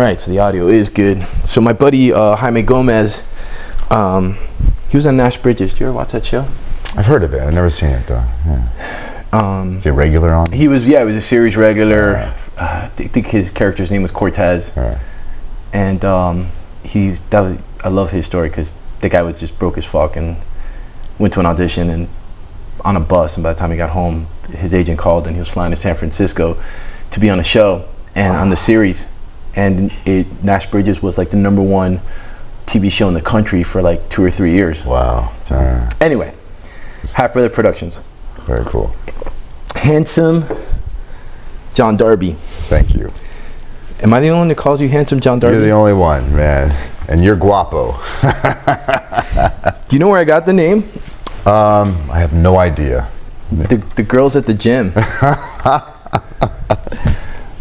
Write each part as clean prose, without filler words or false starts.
right, so the audio is good. So my buddy Jaime Gomez, he was on Nash Bridges. Do you ever watch that show? I've heard of it. I've never seen it though. Yeah. Is he regular on? He was a series regular. I think his character's name was Cortez. And I love his story because the guy was just broke as fuck and went to an audition and on a bus, and by the time he got home, his agent called and he was flying to San Francisco to be on a show and on the series. And Nash Bridges was like the #1 TV show in the country for like 2 or 3 years. Wow. Anyway, Half Brother Productions. Very cool. Handsome John Darby. Thank you. Am I the only one that calls you Handsome John Darby? You're the only one, man. And you're guapo. Do you know where I got the name? I have no idea. The girls at the gym.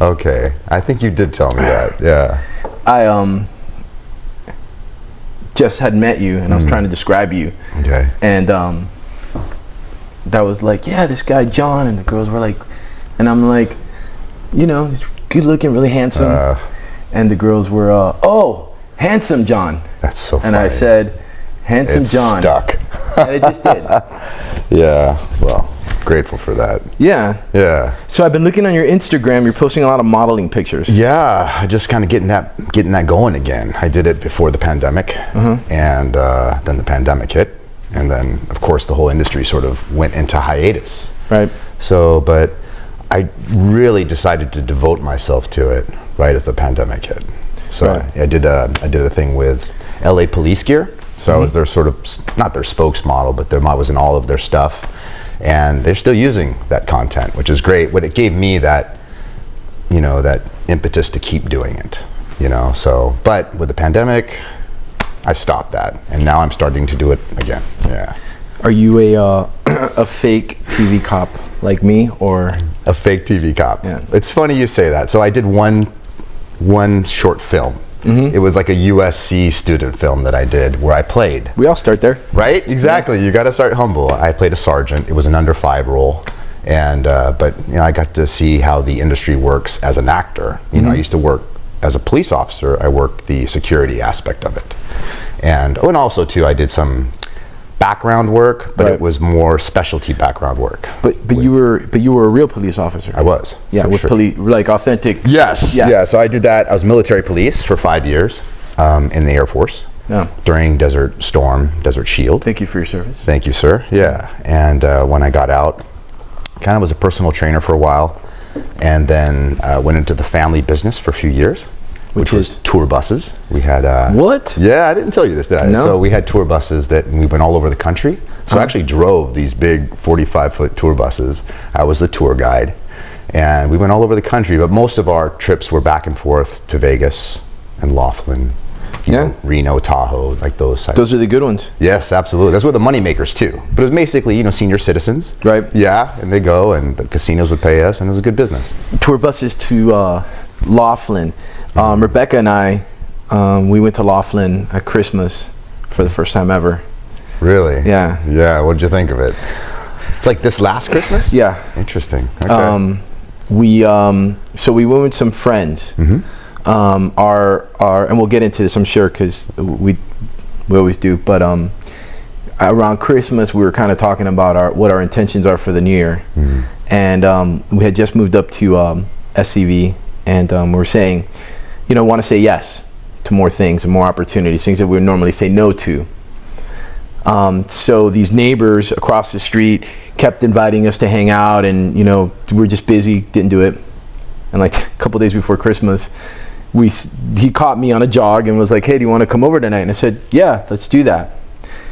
Okay, I think you did tell me that. Yeah. I just had met you and I was trying to describe you. Okay. And that was like, yeah, this guy John, and the girls were like, and I'm like, you know, he's good looking, really handsome. And the girls were, oh, handsome John. That's so funny. And I said, handsome John. Stuck. And it just did. Yeah, well, grateful for that. Yeah. Yeah. So I've been looking on your Instagram. You're posting a lot of modeling pictures. Yeah, I just kind of getting that going again. I did it before the pandemic, and then the pandemic hit, and then of course the whole industry sort of went into hiatus. Right. So, but I really decided to devote myself to it right as the pandemic hit. So Right. I did a thing with LA Police Gear. So I was their sort of, not their spokesmodel, but I was in all of their stuff. And they're still using that content, which is great. But it gave me that, you know, that impetus to keep doing it, you know. So, but with the pandemic, I stopped that. And now I'm starting to do it again, yeah. Are you a fake TV cop like me, or? A fake TV cop. Yeah. It's funny you say that. So I did one short film. It was like a USC student film that I did where I played. We all start there. Right? Exactly. Yeah. You got to start humble. I played a sergeant. It was an under 5 role. And, but, you know, I got to see how the industry works as an actor. You know, I used to work as a police officer. I worked the security aspect of it. And also, too, I did some background work, but it was more specialty background work. But you were a real police officer. I was. Yeah, with police, like authentic. Yes. Yeah. Yeah. So I did that. I was military police for 5 years in the Air Force during Desert Storm, Desert Shield. Thank you for your service. Thank you, sir. Yeah. And when I got out, kind of was a personal trainer for a while, and then went into the family business for a few years. Which was tour buses. We had what? Yeah, I didn't tell you this, did I? No. So we had tour buses that we went all over the country. So I actually drove these big 45-foot tour buses. I was the tour guide, and we went all over the country. But most of our trips were back and forth to Vegas and Laughlin, you know, Reno, Tahoe, like those types. Those are the good ones. Yes, absolutely. Those were the money makers too. But it was basically, you know, senior citizens. Right. Yeah, and they go, and the casinos would pay us, and it was a good business. Tour buses to Laughlin. Rebecca and I, we went to Laughlin at Christmas for the first time ever. Really? Yeah. Yeah. What did you think of it? Like this last Christmas? Yeah. Interesting. Okay. So we went with some friends. And we'll get into this, I'm sure, because we always do. But around Christmas, we were kind of talking about what our intentions are for the new year, and we had just moved up to SCV, and we were saying, you know, want to say yes to more things and more opportunities, things that we would normally say no to. So these neighbors across the street kept inviting us to hang out, and you know, we were just busy, didn't do it. And like a couple days before Christmas, he caught me on a jog and was like, hey, do you want to come over tonight? And I said, yeah, let's do that.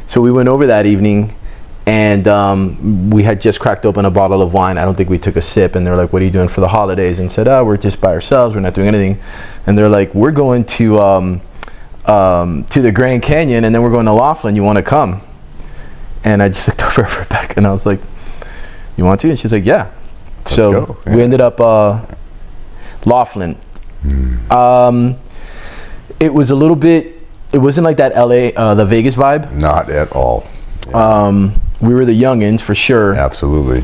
So we went over that evening, and we had just cracked open a bottle of wine. I don't think we took a sip, and they're like, what are you doing for the holidays? And said, oh, we're just by ourselves, we're not doing anything. And they're like, we're going to the Grand Canyon, and then we're going to Laughlin, you want to come? And I just looked over at Rebecca and I was like, you want to? And she's like, yeah. So we ended up Laughlin. It was a little bit, it wasn't like that LA, the Vegas vibe. Not at all. We were the youngins for sure. Absolutely.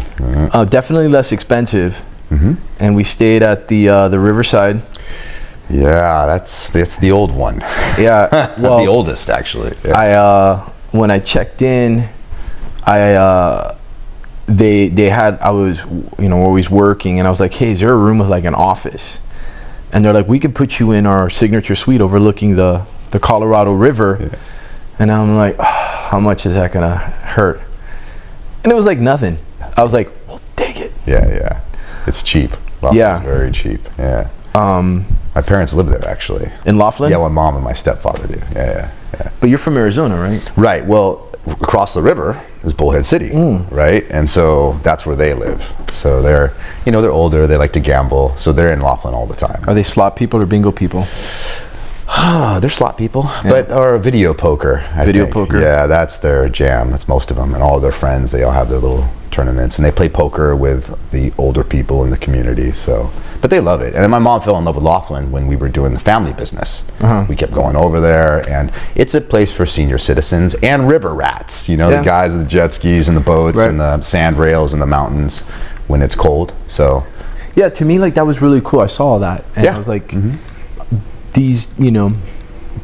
Definitely less expensive. And we stayed at the Riverside. Yeah, that's the old one. Yeah, well, the oldest actually. Yeah. When I checked in, they had, I was, always working, and I was like, hey, is there a room with like an office? And they're like, we could put you in our signature suite overlooking the Colorado River. Yeah. And I'm like, oh, how much is that gonna hurt? And it was like nothing. I was like, well, take it. Yeah. It's cheap. It's very cheap. Yeah. My parents live there actually. In Laughlin? Yeah, my mom and my stepfather do. Yeah. But you're from Arizona, right? Right. Well, across the river is Bullhead City, right? And so that's where they live. So they're older. They like to gamble. So they're in Laughlin all the time. Are they slot people or bingo people? They're slot people, or video poker. I think. Poker. Yeah, that's their jam. That's most of them, and all their friends. They all have their little tournaments, and they play poker with the older people in the community. So, but they love it. And my mom fell in love with Laughlin when we were doing the family business. We kept going over there, and it's a place for senior citizens and river rats. The guys with the jet skis and the boats and the sand rails in the mountains when it's cold. So, yeah, to me, like that was really cool. I saw that, and I was like. These,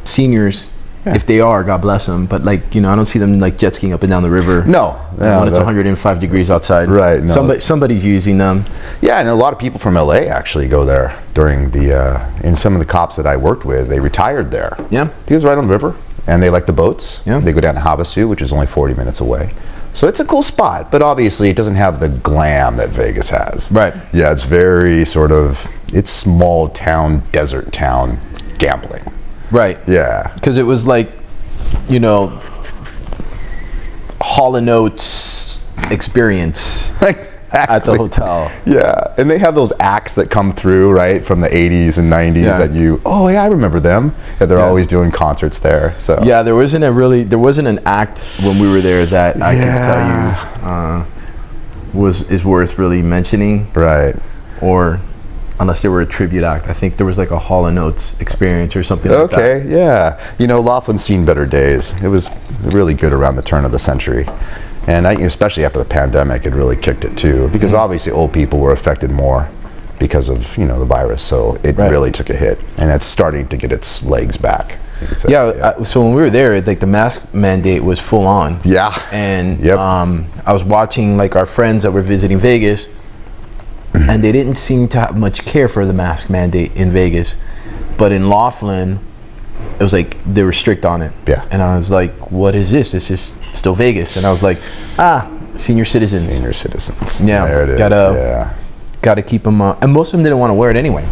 seniors, if they are, God bless them, but I don't see them like jet skiing up and down the river. No, when it's 105 degrees outside. Right. No. Somebody's using them. Yeah, and a lot of people from LA actually go there during and some of the cops that I worked with, they retired there. Yeah. Because right on the river, and they like the boats. Yeah. They go down to Havasu, which is only 40 minutes away. So it's a cool spot, but obviously it doesn't have the glam that Vegas has. Right. Yeah, it's very it's small town, desert town gambling. Right. Yeah. Because it was like, Hall & Oates experience at the hotel. Yeah. And they have those acts that come through, right, from the 80s and 90s that I remember them. Yeah, they're always doing concerts there. So yeah, there wasn't an act when we were there that I can tell you is worth really mentioning. Right. Or unless they were a tribute act. I think there was like a Hall & Oates experience or something like that. Okay, yeah. Laughlin's seen better days. It was really good around the turn of the century. And especially after the pandemic, it really kicked it too. Because obviously old people were affected more because of, the virus. So it really took a hit. And it's starting to get its legs back. So when we were there, like the mask mandate was full on. Yeah. And I was watching like our friends that were visiting Vegas, and they didn't seem to have much care for the mask mandate in Vegas. But in Laughlin, it was like they were strict on it. Yeah. And I was like, what is this? This is still Vegas. And I was like, senior citizens. Senior citizens. Yeah. There it is. Gotta keep them, and most of them didn't want to wear it anyway.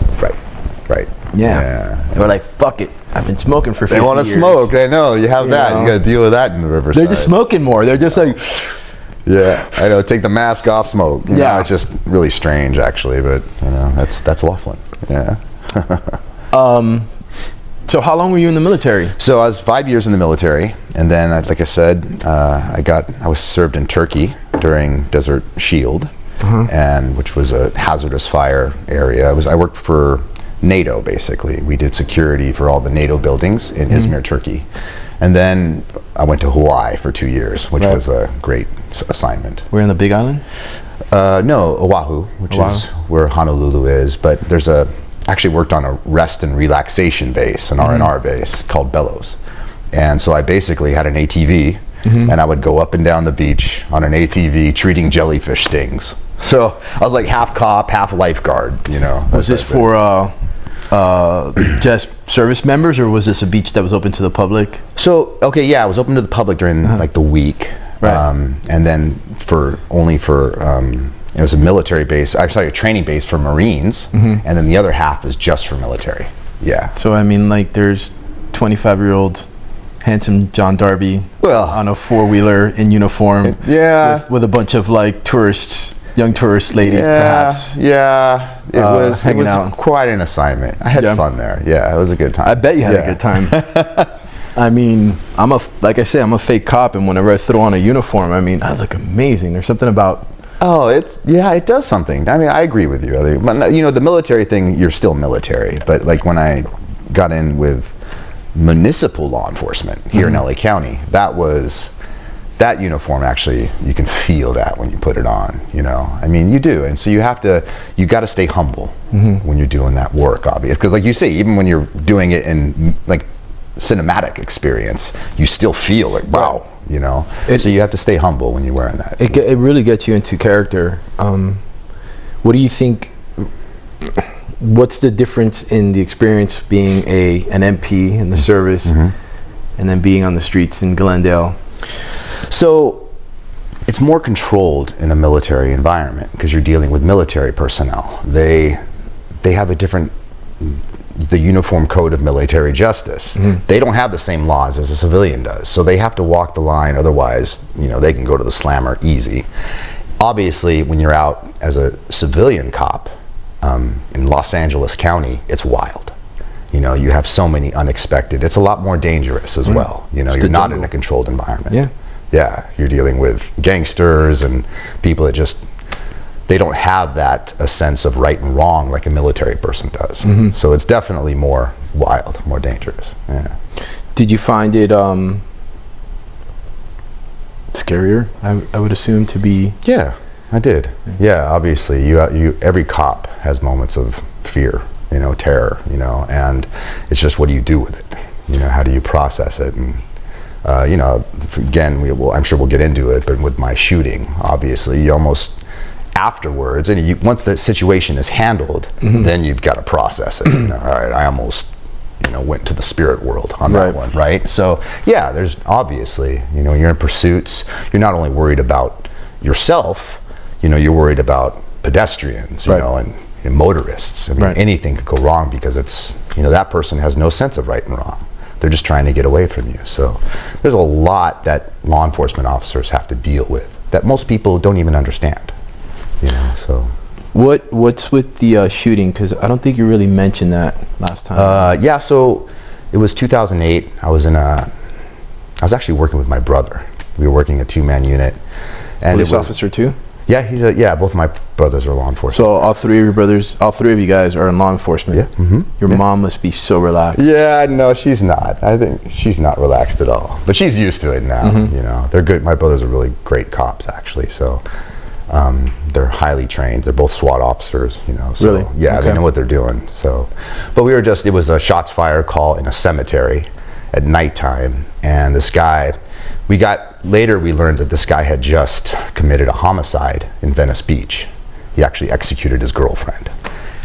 Right. Yeah. They were like, fuck it. I've been smoking for 50 years. They want to smoke. They know. You have that. You got to deal with that in the Riverside. They're just smoking more. They're just like... Yeah, I know. Take the mask off, smoke. You know, it's just really strange, actually. But that's Laughlin. Yeah. So how long were you in the military? So I was 5 years in the military, and then, like I said, I was served in Turkey during Desert Shield, and which was a hazardous fire area. I worked for NATO, basically. We did security for all the NATO buildings in Izmir, Turkey. And then I went to Hawaii for 2 years, which was a great assignment. We're in the Big Island? No, Oahu, which is where Honolulu is. But actually worked on a rest and relaxation base, an R&R base called Bellows. And so I basically had an ATV, and I would go up and down the beach on an ATV treating jellyfish stings. So I was like half cop, half lifeguard, Was this for... just service members, or was this a beach that was open to the public? So, it was open to the public during like the week. Right. And then it was a military base, actually a training base for Marines, and then the other half is just for military. Yeah. So, there's 25-year-old handsome John Darby on a four-wheeler in uniform with a bunch of like young tourist ladies, perhaps. Yeah, it was out. Quite an assignment. I had fun there. Yeah, it was a good time. I bet you had a good time. Like I say, I'm a fake cop, and whenever I throw on a uniform, I look amazing. There's something about... Oh, it does something. I agree with you. The military thing, you're still military, but like when I got in with municipal law enforcement here in LA County, that was that uniform, actually, you can feel that when you put it on, you know. I mean, you do. And so you got to stay humble when you're doing that work, obviously. Because like you say, even when you're doing it in like cinematic experience, you still feel like, wow, you know. So you have to stay humble when you're wearing that. It really gets you into character. What do you think, what's the difference in the experience being an MP in the service and then being on the streets in Glendale? So it's more controlled in a military environment because you're dealing with military personnel. They have a different, the Uniform Code of Military Justice. They don't have the same laws as a civilian does, so they have to walk the line, otherwise, you know, they can go to the slammer easy. Obviously, when you're out as a civilian cop in Los Angeles County, it's wild. You know, you have so many unexpected, it's a lot more dangerous as well. You know, you're not in a controlled environment. Yeah, you're dealing with gangsters and people that just, they don't have that a sense of right and wrong like a military person does. So it's definitely more wild, more dangerous. Yeah. Did you find it scarier? I would assume to be. Yeah, I did. Yeah, obviously, you every cop has moments of fear, you know, terror, you know, and it's just what do you do with it? You know, how do you process it? And you know, again, I'm sure we'll get into it, but with my shooting, obviously, you almost afterwards, and once the situation is handled, then you've got to process it. You know, all right, I almost, you know, went to the spirit world on that one, right? So yeah, there's obviously, you know, you're in pursuits. You're not only worried about yourself, you know, you're worried about pedestrians, you know, and motorists. I mean, anything could go wrong because it's, you know, that person has no sense of right and wrong. They're just trying to get away from you. So there's a lot that law enforcement officers have to deal with that most people don't even understand. You know, so. What's with the shooting? Because I don't think you really mentioned that last time. Yeah, so it was 2008. I was actually working with my brother. We were working a two-man unit. And police officer too? Yeah, both of my brothers are law enforcement. So all three of you guys are in law enforcement. Yeah. Your mom must be so relaxed. Yeah, no, she's not. I think she's not relaxed at all. But she's used to it now. You know, they're good. My brothers are really great cops, actually. So they're highly trained. They're both SWAT officers. You know. So, really? Yeah, they know what they're doing. So, but it was a shots fired call in a cemetery at nighttime, and this guy. Later we learned that this guy had just committed a homicide in Venice Beach. He actually executed his girlfriend.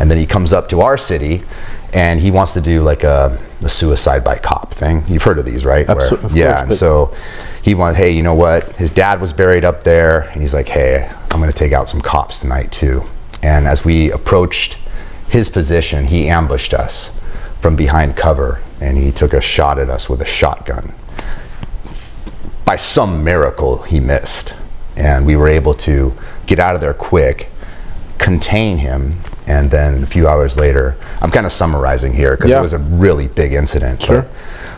And then he comes up to our city and he wants to do like a suicide by cop thing. You've heard of these, right? Absolutely. Yeah, and so he wants, hey, you know what? His dad was buried up there and he's like, hey, I'm gonna take out some cops tonight too. And as we approached his position, he ambushed us from behind cover and he took a shot at us with a shotgun. By some miracle, he missed. And we were able to get out of there quick, contain him, and then a few hours later, I'm kind of summarizing here because it was a really big incident. Sure.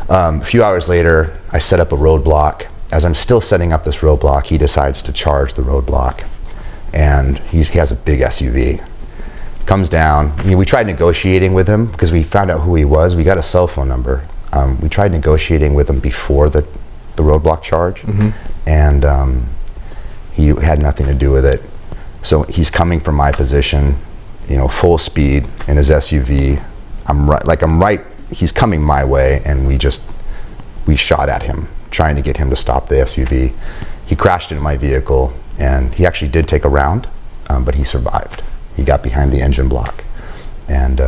But, a few hours later, I set up a roadblock. As I'm still setting up this roadblock, he decides to charge the roadblock. And he has a big SUV. Comes down. I mean, we tried negotiating with him because we found out who he was. We got a cell phone number. We tried negotiating with him before the roadblock charge, and he had nothing to do with it. So he's coming from my position, you know, full speed in his SUV. I'm right, he's coming my way, and we shot at him, trying to get him to stop the SUV. He crashed into my vehicle, and he actually did take a round, but he survived. He got behind the engine block, and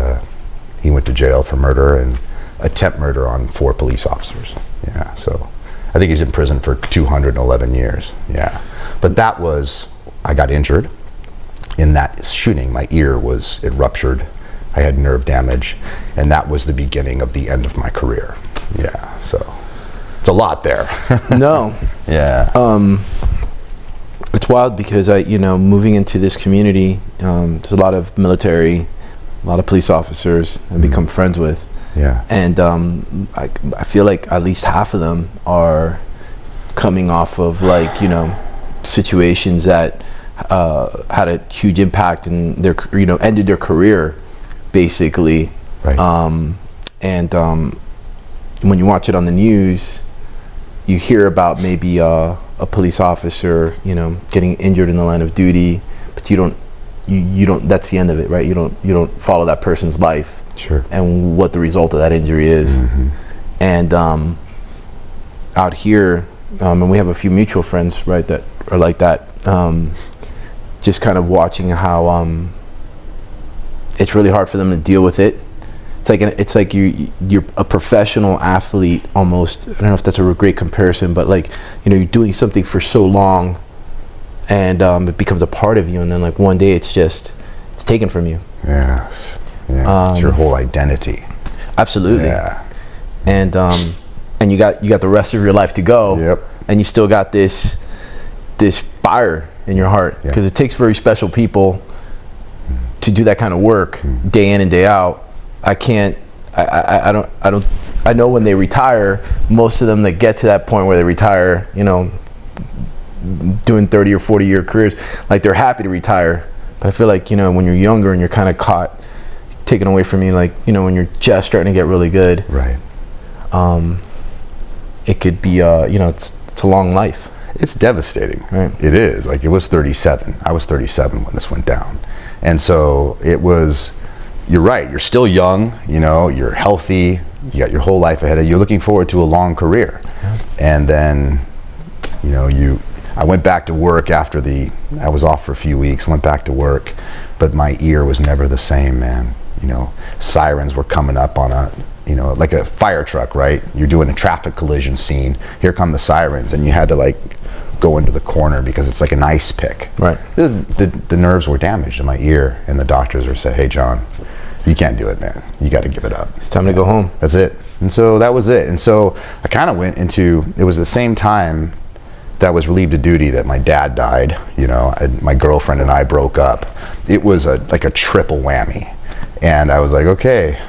he went to jail for murder and attempt murder on 4 police officers. Yeah, so I think he's in prison for 211 years. Yeah, but I got injured in that shooting. My ear it ruptured. I had nerve damage, and that was the beginning of the end of my career. Yeah, so it's a lot there. No. Yeah. It's wild because moving into this community, there's a lot of military, a lot of police officers I've become friends with. Yeah. And I feel like at least half of them are coming off of situations that had a huge impact and ended their career basically. Right. When you watch it on the news, you hear about maybe a a police officer, you know, getting injured in the line of duty, but you don't, that's the end of it, right? You don't follow that person's life. Sure. And what the result of that injury is. And out here, and we have a few mutual friends, right, that are like that, just kind of watching how it's really hard for them to deal with it. It's like you're a professional athlete almost. I don't know if that's a great comparison, but like, you know, you're doing something for so long, and it becomes a part of you, and then like one day it's taken from you. Yes. Yeah. It's your whole identity. Absolutely. Yeah. And you got the rest of your life to go. Yep. And you still got this fire in your heart, because it takes very special people to do that kind of work day in and day out. I know when they retire, most of them that get to that point where they retire, you know, doing 30 or 40 year careers, like they're happy to retire. But I feel like, you know, when you're younger and you're kind of taken away from you, like, you know, when you're just starting to get really good, right? It could be, you know, it's a long life. It's devastating. Right. It is. Like, it was 37. I was 37 when this went down. And so it was, you're right, you're still young, you know, you're healthy, you got your whole life ahead of you, you're looking forward to a long career. Yeah. And then, you know, I went back to work after I was off for a few weeks, went back to work, but my ear was never the same, man. You know, sirens were coming up on like a fire truck, right? You're doing a traffic collision scene, here come the sirens, and you had to like go into the corner because it's like an ice pick. Right. The nerves were damaged in my ear, and the doctors were saying, hey, John, you can't do it, man. You got to give it up. It's time to go home. That's it. And so that was it. And so I kind of went into, it was the same time that I was relieved of duty that my dad died, you know, my girlfriend and I broke up. It was like a triple whammy. And I was like, okay,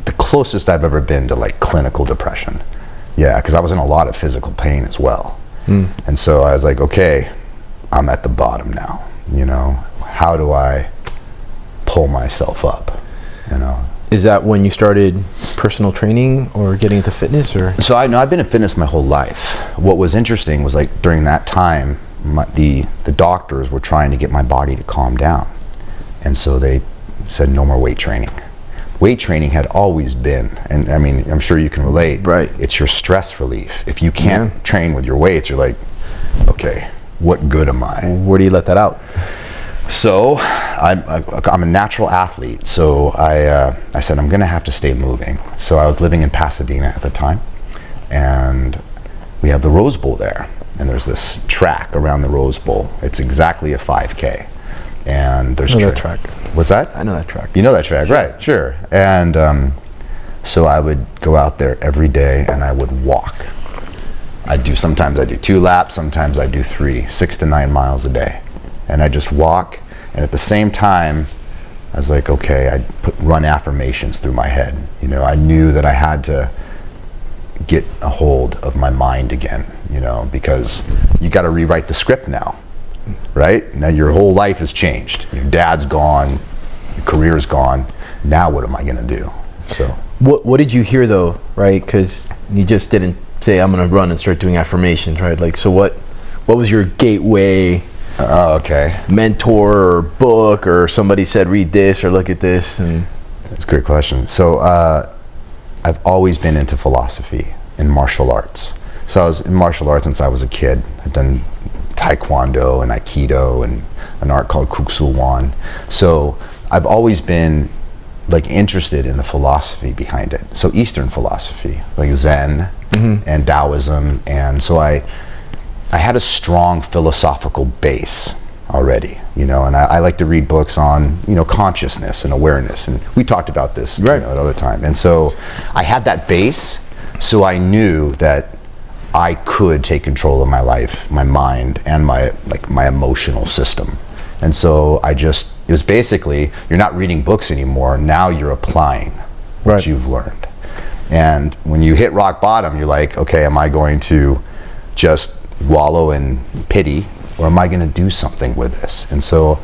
the closest I've ever been to like clinical depression. Yeah, because I was in a lot of physical pain as well. And so I was like, okay, I'm at the bottom now, you know, how do I pull myself up, you know? Is that when you started personal training or getting into fitness, or? So I've been in fitness my whole life. What was interesting was like during that time, the doctors were trying to get my body to calm down. And so they said no more weight training. Weight training had always been, and I mean, I'm sure you can relate, right? It's your stress relief. If you can't train with your weights, you're like, okay, what good am I? Where do you let that out? So I'm a natural athlete, so I said I'm gonna have to stay moving. So I was living in Pasadena at the time, and we have the Rose Bowl there, and there's this track around the Rose Bowl. It's exactly a 5K, and there's that track. What's that? I know that track. You know that track, right? Sure. And so I would go out there every day, and I would walk. Sometimes I do 2 laps, sometimes I do 3, 6 to 9 miles a day. And I just walk, and at the same time, I was like, okay, I'd run affirmations through my head. You know, I knew that I had to get a hold of my mind again, you know, because you got to rewrite the script now, right? Now your whole life has changed. Your dad's gone, your career's gone. Now what am I going to do? So what did you hear though, right? Because you just didn't say I'm going to run and start doing affirmations, right? Like, so what was your gateway? Mentor or book, or somebody said read this or look at this? And that's a great question. So I've always been into philosophy and martial arts. So I was in martial arts since I was a kid. I've done taekwondo and aikido and an art called kuksulwan. So I've always been like interested in the philosophy behind it. So Eastern philosophy, like Zen and Taoism, and so I had a strong philosophical base already, you know, and I like to read books on, you know, consciousness and awareness, and we talked about this right. You know, another time. And so I had that base, so I knew that I could take control of my life, my mind, and my emotional system. And so it was basically, you're not reading books anymore, now you're applying what right. you've learned. And when you hit rock bottom, you're like, okay, am I going to just wallow in pity, or am I going to do something with this? And so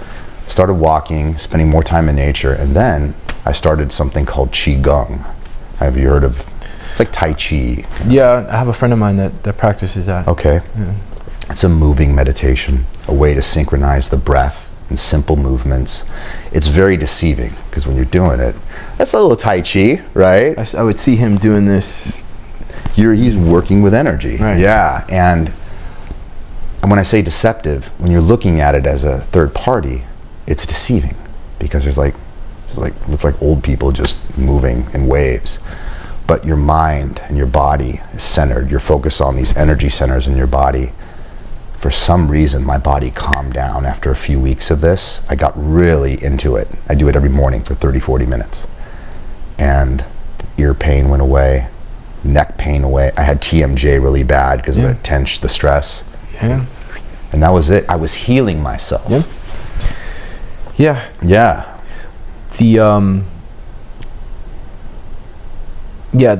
I started walking, spending more time in nature, and then I started something called Qigong. Have you heard of? It's like Tai Chi. Yeah, I have a friend of mine that practices that. Okay. Yeah. It's a moving meditation, a way to synchronize the breath and simple movements. It's very deceiving because when you're doing it, that's a little Tai Chi, right? I would see him doing this. He's working with energy. Right. Yeah, and when I say deceptive, when you're looking at it as a third party, it's deceiving because there's like looks like old people just moving in waves. But your mind and your body is centered. You're focused on these energy centers in your body. For some reason, my body calmed down after a few weeks of this. I got really into it. I do it every morning for 30, 40 minutes. And ear pain went away, neck pain away. I had TMJ really bad because of the tension, the stress. Yeah. And that was it. I was healing myself. Yeah. Yeah. Yeah.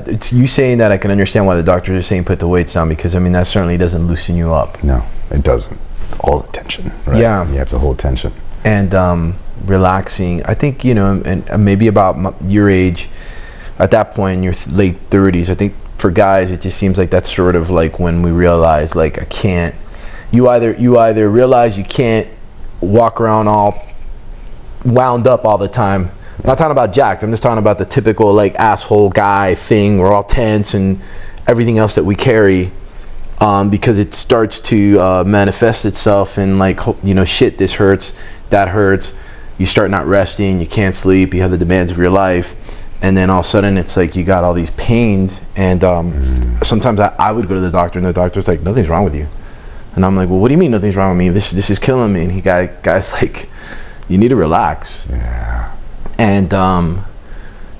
It's you saying that. I can understand why the doctors are saying put the weights down, because I mean that certainly doesn't loosen you up. No, it doesn't. All the tension, right? Yeah. You have to hold tension. And relaxing, I think, and maybe about your age, at that point in your late 30s, I think for guys it just seems like that's sort of like when we realize, like, I can't. You either realize you can't walk around all wound up all the time. I'm not talking about jacked. I'm just talking about the typical like asshole guy thing. We're all tense and everything else that we carry, because it starts to manifest itself in like, shit, this hurts, that hurts. You start not resting. You can't sleep. You have the demands of your life, and then all of a sudden it's like you got all these pains. And sometimes I would go to the doctor, and the doctor's like, nothing's wrong with you. And I'm like, well, what do you mean nothing's wrong with me? This is killing me. And guy's like, you need to relax. Yeah. And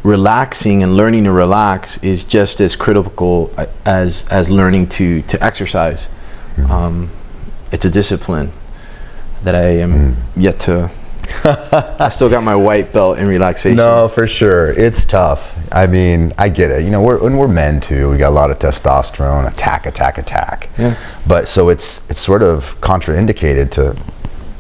relaxing and learning to relax is just as critical as learning to exercise. It's a discipline that I am yet to. I still got my white belt in relaxation. No, for sure. It's tough. I mean, I get it. We're men too. We got a lot of testosterone, attack. Yeah. But so it's sort of contraindicated to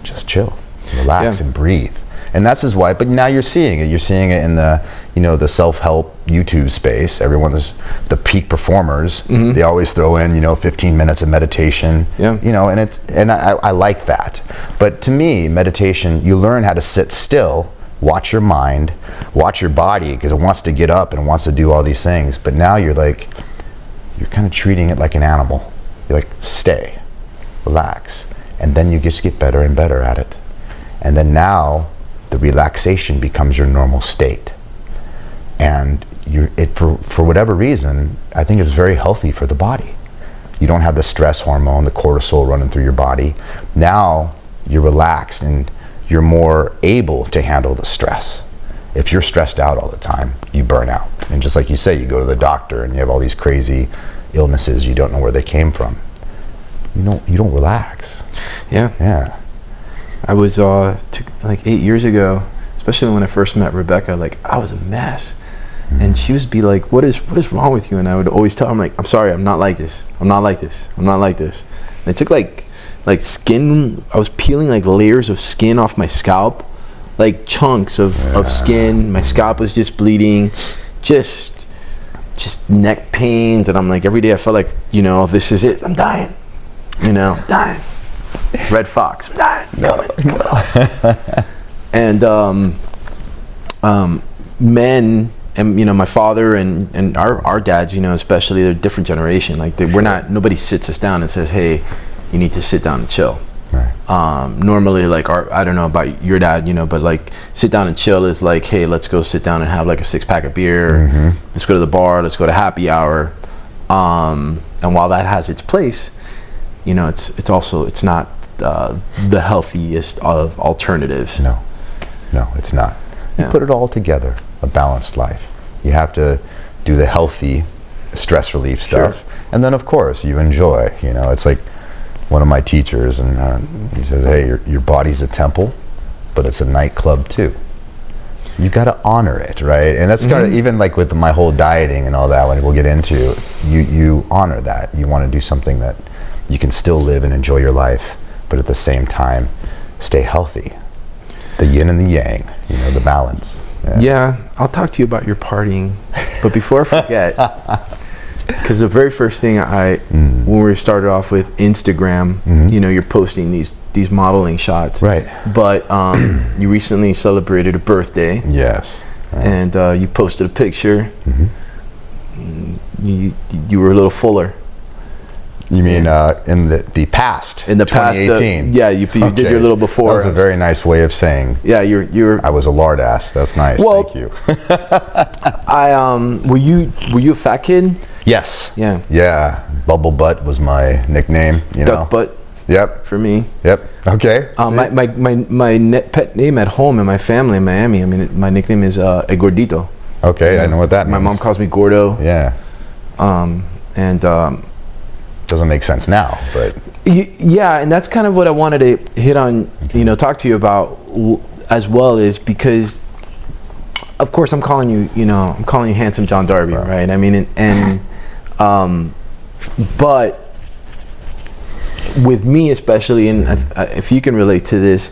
just chill, relax, and breathe. And that's just why. But now you're seeing it. You're seeing it in the the self-help YouTube space. Everyone's the peak performers. They always throw in 15 minutes of meditation. Yeah. And I like that. But to me, meditation, you learn how to sit still, watch your mind, watch your body, because it wants to get up and it wants to do all these things. But now you're kind of treating it like an animal. You're like, stay, relax, and then you just get better and better at it. And then now the relaxation becomes your normal state. And for whatever reason, I think it's very healthy for the body. You don't have the stress hormone, the cortisol running through your body. Now you're relaxed and you're more able to handle the stress. If you're stressed out all the time, you burn out. And just like you say, you go to the doctor and you have all these crazy illnesses, you don't know where they came from. You don't relax. Yeah. I was like 8 years ago, especially when I first met Rebecca, like I was a mess. And she would be like, what is wrong with you? And I would always tell her, I'm sorry, I'm not like this. I'm not like this. And it took like skin, I was peeling like layers of skin off my scalp, like chunks of skin. My scalp was just bleeding, just neck pains. And I'm like, every day I felt like, this is it. I'm dying. Dying. Red Fox, I'm dying. Coming on. And men, and my father and our dads, especially, they're a different generation. Like nobody sits us down and says, hey, you need to sit down and chill. Right. Normally, like I don't know about your dad, but like sit down and chill is like, hey, let's go sit down and have like a 6-pack of beer. Let's go to the bar. Let's go to happy hour. And while that has its place, it's not the healthiest of alternatives. No, it's not. You put it all together, a balanced life. You have to do the healthy stress relief stuff. Sure. And then of course you enjoy, it's like one of my teachers, and he says, hey, your body's a temple, but it's a nightclub too. You got to honor it, right? And that's kind of, even like with my whole dieting and all that, when we'll get into, you honor that. You want to do something that you can still live and enjoy your life, but at the same time stay healthy. The yin and the yang, the balance. Yeah, I'll talk to you about your partying, but before I forget, Because the very first thing when we started off with Instagram, you know, you're posting these modeling shots. Right. But you recently celebrated a birthday. Yes. Right. And you posted a picture. You were a little fuller. You mean in the past? In the 2018? past, you did your little before. That was a very nice way of saying. Yeah, you're. I was a lard ass. That's nice. Well, thank you. were you a fat kid? Yes. Yeah. Yeah. Bubble butt was my nickname. You Duck butt. Yep. For me. Yep. Okay. My pet name at home in my family in Miami. I mean, my nickname is El Gordito. Okay, I know what that means. My mom calls me Gordo. Yeah. And doesn't make sense now, but yeah, and that's kind of what I wanted to hit on. You know, talk to you about as well, is because, of course, I'm calling you handsome John Darby, right? I mean, but with me especially, and if you can relate to this,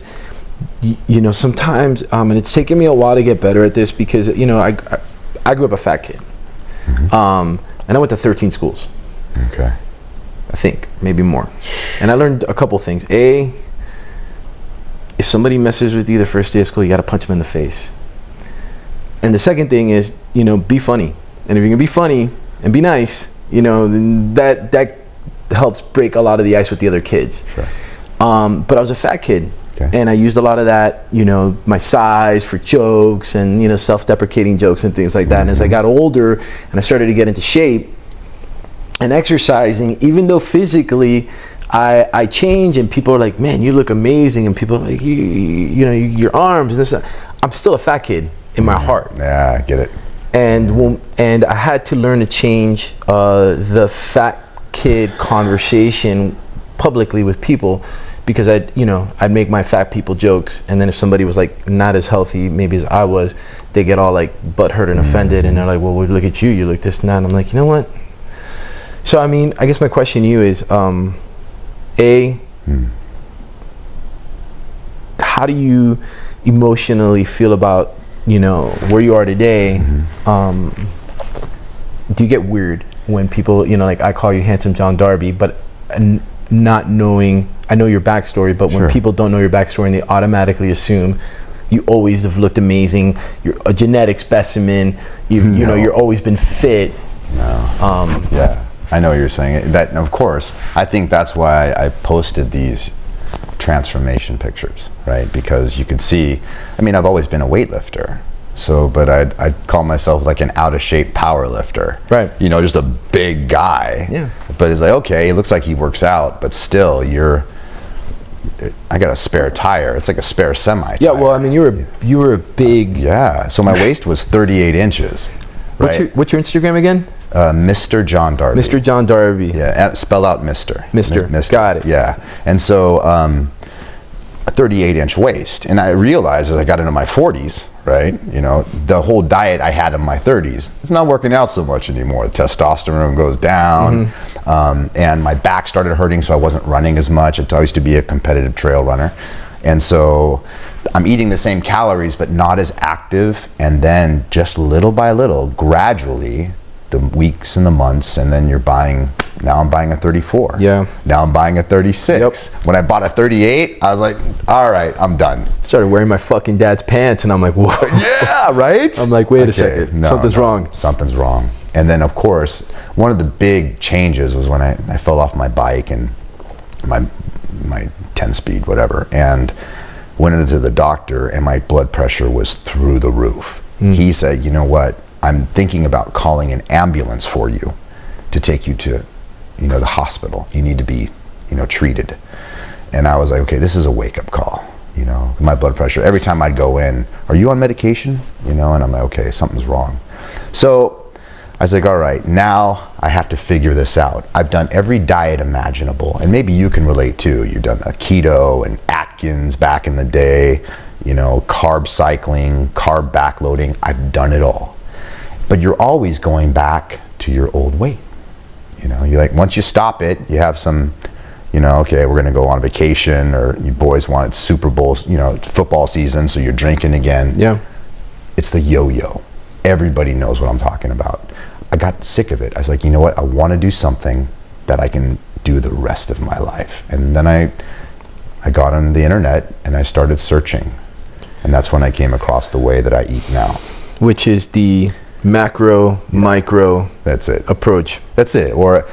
you know, sometimes, and it's taken me a while to get better at this because, you know, I grew up a fat kid, and I went to 13 schools. Okay. I think maybe more, and I learned a couple things. A, if somebody messes with you the first day of school, you got to punch them in the face. And the second thing is, you know, be funny, and if you can be funny and be nice, you know, then that helps break a lot of the ice with the other kids. Sure. But I was a fat kid. Okay. And I used a lot of that, you know, my size for jokes and, you know, self-deprecating jokes and things like that. And as I got older and I started to get into shape and exercising, even though physically I change and people are like, man, you look amazing, and people are like, you know, your arms and this, I'm still a fat kid in my heart. Yeah, I get it. And I had to learn to change the fat kid conversation publicly with people, because I'd make my fat people jokes, and then if somebody was like not as healthy maybe as I was, they get all like butthurt and offended, and they're like, well, look at you look this and that, and I'm like, you know what? So I mean, I guess my question to you is, how do you emotionally feel about, you know, where you are today? Do you get weird when people, you know, like I call you handsome John Darby, but not knowing, I know your backstory, but when people don't know your backstory and they automatically assume you always have looked amazing, you're a genetic specimen, you know, you're always been fit. No. Yeah, I know what you're saying. That, of course, I think that's why I posted these transformation pictures, right? Because you could see, I mean, I've always been a weightlifter. So, but I'd call myself like an out of shape power lifter. Right. You know, just a big guy. Yeah. But it's like, okay, it looks like he works out, but still I got a spare tire. It's like a spare semi tire. Yeah, well, I mean, you were a big... Yeah, so my waist was 38 inches. Right? What's your Instagram again? Mr. John Darby. Mr. John Darby. Yeah, spell out Mr. Mr. Got it. Yeah, and so a 38-inch waist. And I realized as I got into my 40s, right, you know, the whole diet I had in my 30s, it's not working out so much anymore. The testosterone goes down, and my back started hurting, so I wasn't running as much. I used to be a competitive trail runner. And so I'm eating the same calories, but not as active. And then just little by little, gradually, the weeks and the months, and then now I'm buying a 34. Yeah. Now I'm buying a 36. Yep. When I bought a 38, I was like, all right, I'm done. Started wearing my fucking dad's pants, and I'm like, whoa. Yeah, right? I'm like, wait a second, something's wrong. Something's wrong. And then, of course, one of the big changes was when I fell off my bike and my 10-speed, whatever, and went into the doctor, and my blood pressure was through the roof. He said, you know what? I'm thinking about calling an ambulance for you to take you to, you know, the hospital. You need to be, you know, treated. And I was like, okay, this is a wake-up call. You know, my blood pressure, every time I'd go in, are you on medication? You know, and I'm like, okay, something's wrong. So I was like, all right, now I have to figure this out. I've done every diet imaginable, and maybe you can relate too. You've done a keto and Atkins back in the day, you know, carb cycling, carb backloading. I've done it all. But you're always going back to your old weight. You know, you like, once you stop it, you have some, you know, okay, we're gonna go on vacation, or you boys want Super Bowls, you know, it's football season, so you're drinking again. Yeah. It's the yo-yo. Everybody knows what I'm talking about. I got sick of it. I was like, you know what? I want to do something that I can do the rest of my life. And then I got on the internet and I started searching. And that's when I came across the way that I eat now. Which is the macro, micro that's it. approach. That's it. Or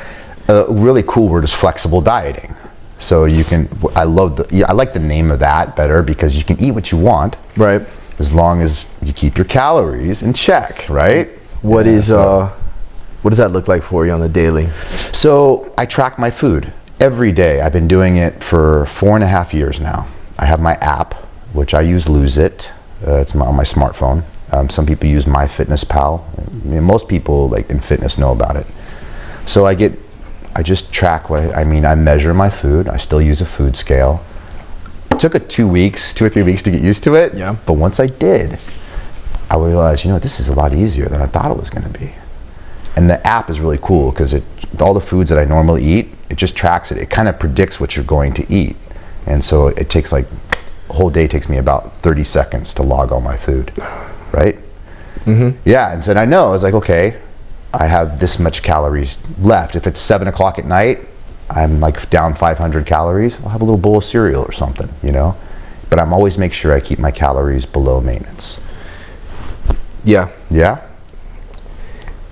a really cool word is flexible dieting. So you can, I like the name of that better because you can eat what you want. Right. As long as you keep your calories in check, right? What does that look like for you on the daily? So I track my food every day. I've been doing it for 4.5 years now. I have my app, which I use Lose It. It's on my smartphone. Some people use MyFitnessPal. I mean, most people like in fitness know about it. So I just track I measure my food. I still use a food scale. It took 2 or 3 weeks to get used to it. Yeah. But once I did, I realized, this is a lot easier than I thought it was going to be. And the app is really cool because all the foods that I normally eat, it just tracks it. It kind of predicts what you're going to eat. And so it takes a whole day takes me about 30 seconds to log all my food, right? Mm-hmm. Yeah, and so I know, I was like, okay, I have this much calories left. If it's 7 o'clock at night, I'm down 500 calories. I'll have a little bowl of cereal or something, But I'm always make sure I keep my calories below maintenance. Yeah. Yeah?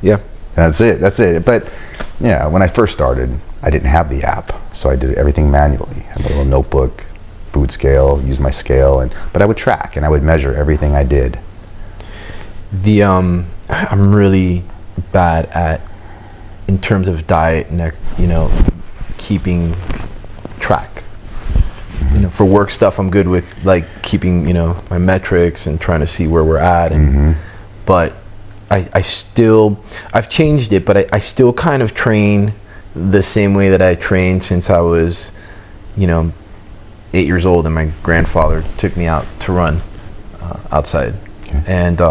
Yeah. That's it. But yeah, when I first started, I didn't have the app, so I did everything manually. I had a little notebook, food scale, use my scale, but I would track and I would measure everything I did. I'm really bad at, in terms of diet, keeping track. Mm-hmm. For work stuff, I'm good with keeping, my metrics and trying to see where we're at. But I've changed it, but I still kind of train the same way that I trained since I was, 8 years old, and my grandfather took me out to run outside. Okay. And,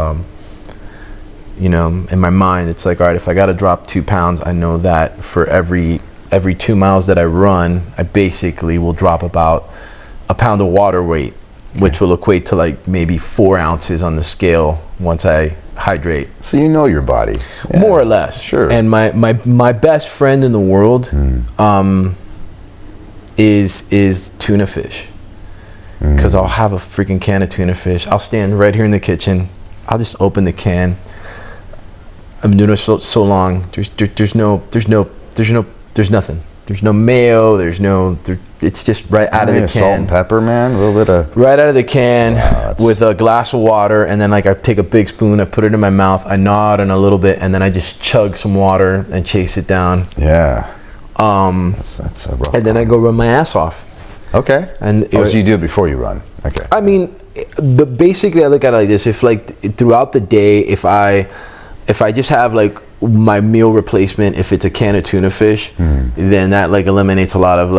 in my mind, it's like, all right, if I got to drop 2 pounds, I know that for every 2 miles that I run, I basically will drop about a pound of water weight, which will equate to maybe 4 ounces on the scale once I hydrate. So you know your body. Yeah. More or less. Sure. And my best friend in the world is tuna fish. Because I'll have a freaking can of tuna fish. I'll stand right here in the kitchen. I'll just open the can. I've been doing it so long. There's nothing. There's no mayo. It's just right out of the can. Salt and pepper, man. A little bit of. Right out of the can with a glass of water, and then I take a big spoon, I put it in my mouth, I nod on a little bit, and then I just chug some water and chase it down. Yeah. That's a rough. And then I go run my ass off. Okay. And so you do it before you run. Okay. I mean, but basically I look at it like this: if throughout the day, if I just have my meal replacement, if it's a can of tuna fish, then that eliminates a lot of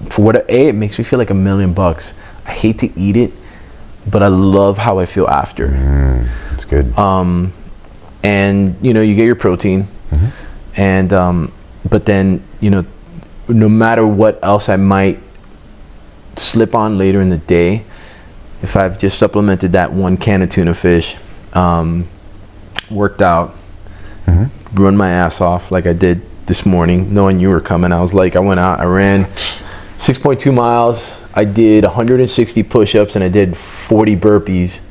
for what it makes me feel like $1 million. I hate to eat it, but I love how I feel after. That's good. And you get your protein, and but then no matter what else I might slip on later in the day, if I've just supplemented that 1 can of tuna fish, worked out, run my ass off like I did this morning, knowing you were coming. I went out, I ran 6.2 miles, I did 160 push-ups, and I did 40 burpees.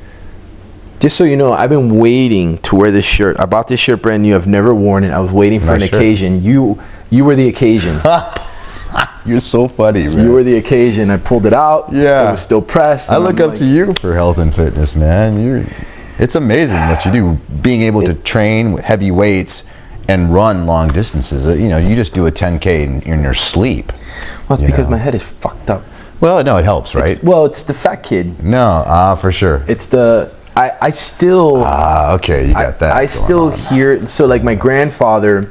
Just so you know, I've been waiting to wear this shirt. I bought this shirt brand new. I've never worn it. I was waiting for an occasion. You were the occasion. You're so funny, man. You were the occasion. I pulled it out. Yeah. It was still pressed. I look up to you for health and fitness, man. It's amazing what you do. Being able to train with heavy weights and run long distances. You just do a 10K in your sleep. Well, it's because my head is fucked up. Well, no, it helps, right? It's the fat kid. No, for sure. It's the... I still... okay, you got that. I still hear... So, my grandfather...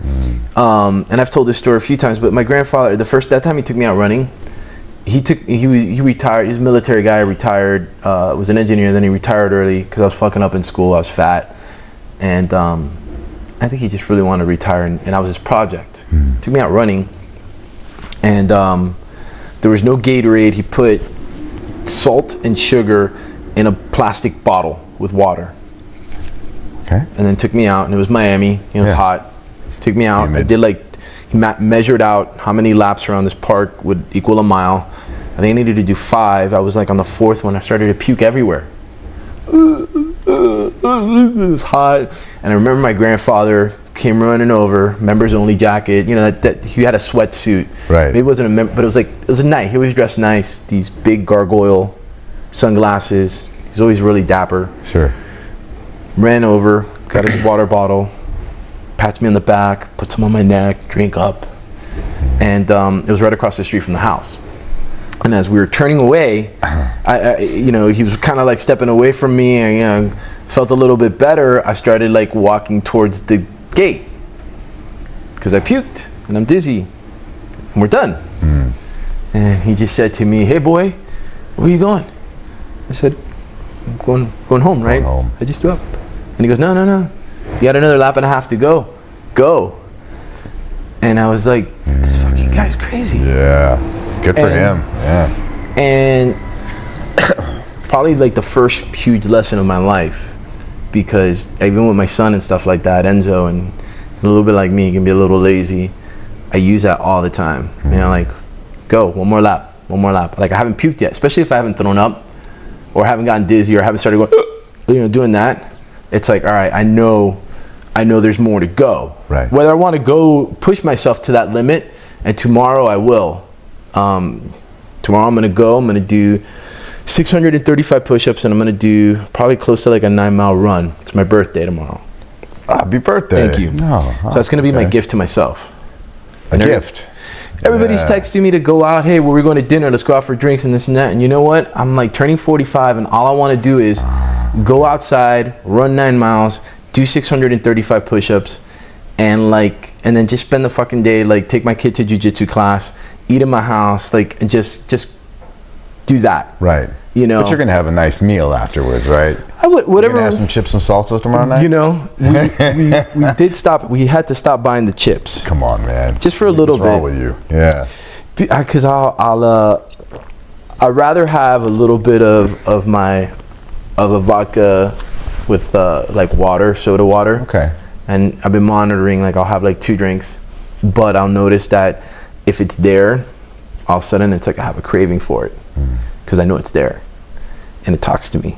and I've told this story a few times, but my grandfather, that time he took me out running, he retired. He's a military guy, retired, was an engineer, then he retired early because I was fucking up in school. I was fat. And I think he just really wanted to retire, and I was his project. Took me out running, and there was no Gatorade. He put salt and sugar in a plastic bottle with water. Okay. And then took me out, and it was Miami. It was hot. Took me out. I did like, he measured out how many laps around this park would equal a mile. I think I needed to do 5. I was like on the 4th when I started to puke everywhere. It was hot. And I remember my grandfather came running over, members only jacket, you know, that he had a sweatsuit. Right. Maybe it wasn't a member, but it was a night. He always dressed nice, these big gargoyle sunglasses. He's always really dapper. Sure. Ran over, got his water bottle, pats me on the back, put some on my neck, drink up. And it was right across the street from the house. And as we were turning away, you know, he was kind of like stepping away from me, and you know, felt a little bit better. I started like walking towards the gate because I puked and I'm dizzy and we're done. And he just said to me, "Hey boy, where are you going?" I said, "I'm going home, right?" Going home. I just threw up. And he goes, no, you got another lap and a half to go. And I was like, this fucking guy's crazy. Yeah. Good for him. Yeah. And probably like the first huge lesson of my life, because even with my son and stuff like that, Enzo, and he's a little bit like me, he can be a little lazy. I use that all the time. You know, like, go, one more lap. Like, I haven't puked yet, especially if I haven't thrown up or haven't gotten dizzy or haven't started going, you know, doing that. It's like, all right, I know there's more to go. Right. Whether I want to go push myself to that limit, and tomorrow I will. Tomorrow I'm going to do 635 push-ups, and I'm going to do probably close to like a 9-mile run. It's my birthday tomorrow. Happy birthday. Thank you. No. So that's going to be my gift to myself. A gift. Everybody's texting me to go out. Hey, where we going to dinner? Let's go out for drinks and this and that. And you know what? I'm like turning 45, and all I want to do is go outside, run 9 miles, do 635 push-ups, and then just spend the fucking day, like take my kid to jiu-jitsu class, eat in my house, like, and just do that. Right. You know. But you're gonna have a nice meal afterwards, right? I would, whatever. You're gonna have some chips and salsa tomorrow night. You know, we did stop. We had to stop buying the chips. Come on, man. Just for a little bit. What's wrong with you? Yeah. Because I'd rather have a little bit of a vodka with like soda water. Okay. And I've been monitoring, like I'll have like 2 drinks, but I'll notice that if it's there, all of a sudden it's like I have a craving for it because I know it's there, and it talks to me.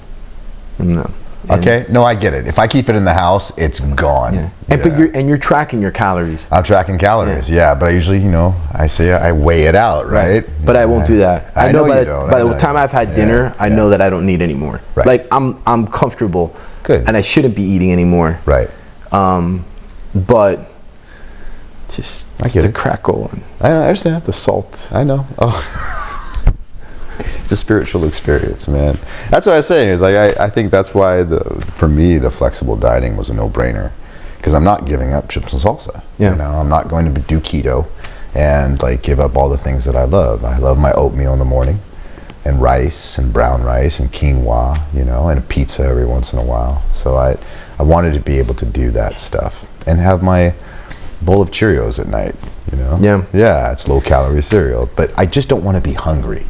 Okay. No, I get it. If I keep it in the house, it's gone. Yeah. And you're tracking your calories. I'm tracking calories. Yeah, but I usually, you know, I weigh it out, right? But I won't do that. I know by you don't. By the time I've had dinner, I know that I don't need any more. Right. Like I'm comfortable. Good. And I shouldn't be eating anymore. Right. But just the crackle and I understand. the salt. I know. Oh. It's a spiritual experience, man. That's what I was saying, is like I think that's why for me the flexible dieting was a no-brainer, because I'm not giving up chips and salsa. Yeah. You know, I'm not going to do keto and like give up all the things that I love. I love my oatmeal in the morning, and rice and brown rice and quinoa, you know, and a pizza every once in a while. So I wanted to be able to do that stuff and have my bowl of Cheerios at night, you know? Yeah. Yeah, it's low-calorie cereal, but I just don't want to be hungry,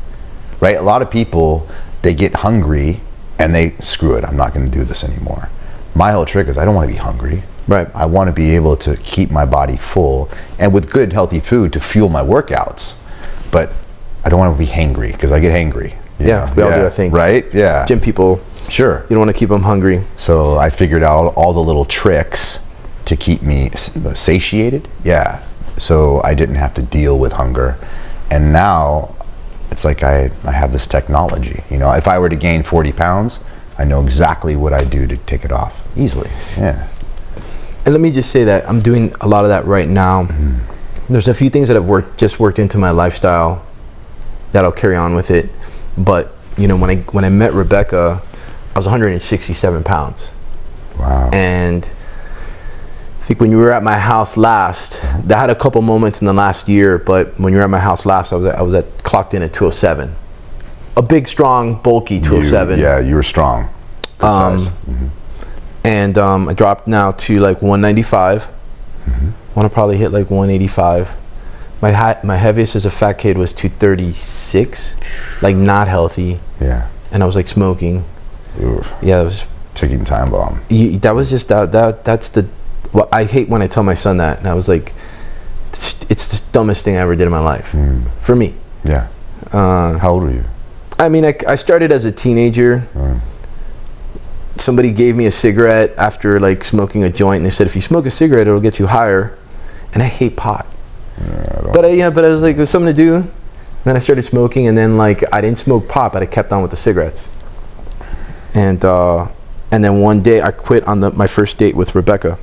right? A lot of people, they get hungry and they, screw it, I'm not going to do this anymore. My whole trick is I don't want to be hungry. Right. I want to be able to keep my body full and with good, healthy food to fuel my workouts, but I don't want to be hangry, because I get hangry. Yeah, we all do, I think. Right? Yeah. Gym people, Sure. you don't want to keep them hungry. So I figured out all the little tricks to keep me satiated. Yeah. So I didn't have to deal with hunger. And now it's like I have this technology. You know, if I were to gain 40 pounds, I know exactly what I do to take it off easily. Yeah. And let me just say that I'm doing a lot of that right now. There's a few things that have just worked into my lifestyle that I'll carry on with it. But you know, when I met Rebecca, I was 167 pounds. Wow. And I think when you were at my house last, that had a couple moments in the last year, but when you were at my house last, I was clocked in at 207. A big, strong, bulky 207. You were strong. Good size. And I dropped now to like 195. I want to probably hit like 185. My heaviest as a fat kid was 236, like not healthy. Yeah. And I was like smoking. Oof. Yeah, it was ticking time bomb. That was just that's the. Well, I hate when I tell my son that, and I was like, it's the dumbest thing I ever did in my life. For me. Yeah. How old were you? I mean, I started as a teenager. Somebody gave me a cigarette after like smoking a joint, and they said, if you smoke a cigarette, it'll get you higher. And I hate pot. But I was like, it was something to do. And then I started smoking, and then like I didn't smoke pot, but I kept on with the cigarettes. And then one day I quit on my first date with Rebecca.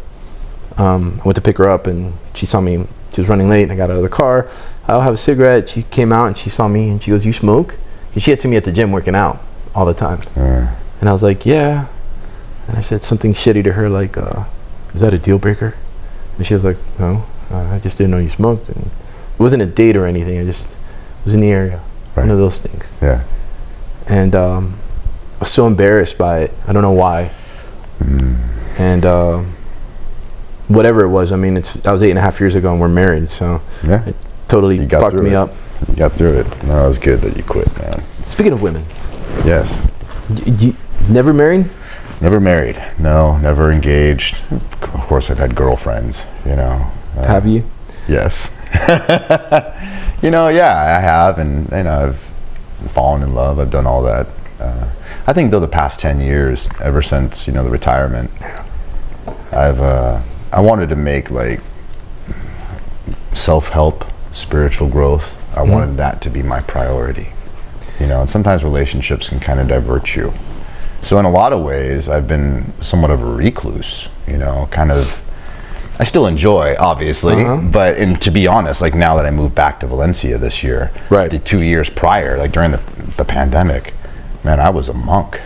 I went to pick her up, and she saw me. She was running late, and I got out of the car. I'll have a cigarette. She came out, and she saw me, and she goes, "You smoke?" Because she had seen me at the gym working out all the time. And I was like, "Yeah." And I said something shitty to her, like, "Is that a deal breaker?" And she was like, "No, I just didn't know you smoked." And it wasn't a date or anything. I just was in the area. Right. One of those things. Yeah. And I was so embarrassed by it. I don't know why. And whatever it was, I mean, that was 8.5 years ago, and we're married, so it totally fucked me up. You got through it. No, it was good that you quit, man. Speaking of women. Yes. You never married? Never married. No, never engaged. Of course, I've had girlfriends, you know. Have you? Yes. You know, yeah, I have, and you know, I've fallen in love. I've done all that. I think though the past 10 years, ever since, you know, the retirement, I wanted to make like self-help, spiritual growth. I wanted that to be my priority, you know, and sometimes relationships can kind of divert you. So in a lot of ways, I've been somewhat of a recluse, you know, kind of. I still enjoy, obviously, but to be honest, like now that I moved back to Valencia this year, right, the 2 years prior, like during the pandemic, man, I was a monk.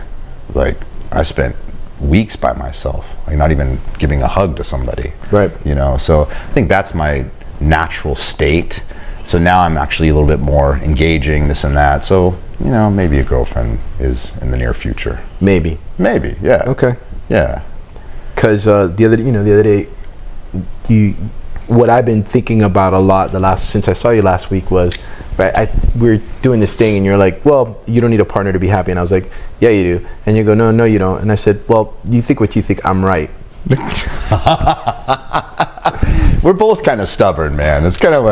Like I spent weeks by myself, like not even giving a hug to somebody, right? You know, so I think that's my natural state. So now I'm actually a little bit more engaging, this and that. So, you know, maybe a girlfriend is in the near future. Maybe, yeah. Okay. Yeah. Because the other day, what I've been thinking about a lot since I saw you last week was, right, we were doing this thing, and you're like, well, you don't need a partner to be happy. And I was like, yeah, you do. And you go, no, you don't. And I said, well, you think what you think, I'm right. We're both kind of stubborn, man. It's kind of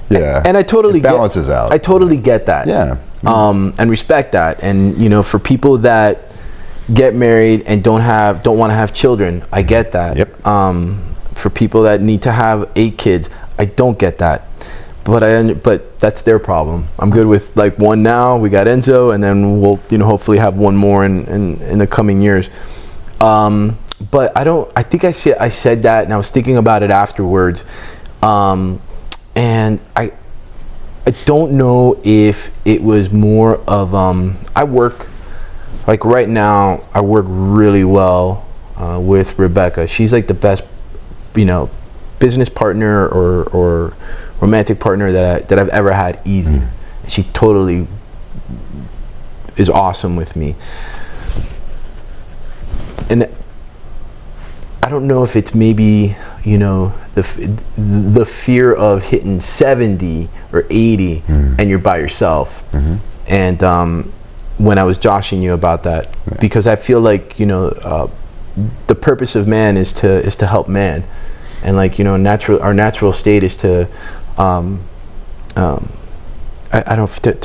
yeah. And I totally balances out. I totally get that. Yeah. And respect that. And you know, for people that get married and don't want to have children, I get that. Yep. For people that need to have 8 kids, I don't get that. But that's their problem. I'm good with like 1 now. We got Enzo, and then we'll, you know, hopefully have 1 more in the coming years. But I think I said that, and I was thinking about it afterwards. And I don't know if it was more of I work, like right now, I work really well with Rebecca. She's like the best, you know, business partner or romantic partner that I've ever had. Easy. She totally is awesome with me. And I don't know if it's maybe, you know, the fear of hitting 70 or 80 and you're by yourself. And when I was joshing you about that, because I feel like, you know, the purpose of man is to help man, and like, you know, our natural state is to to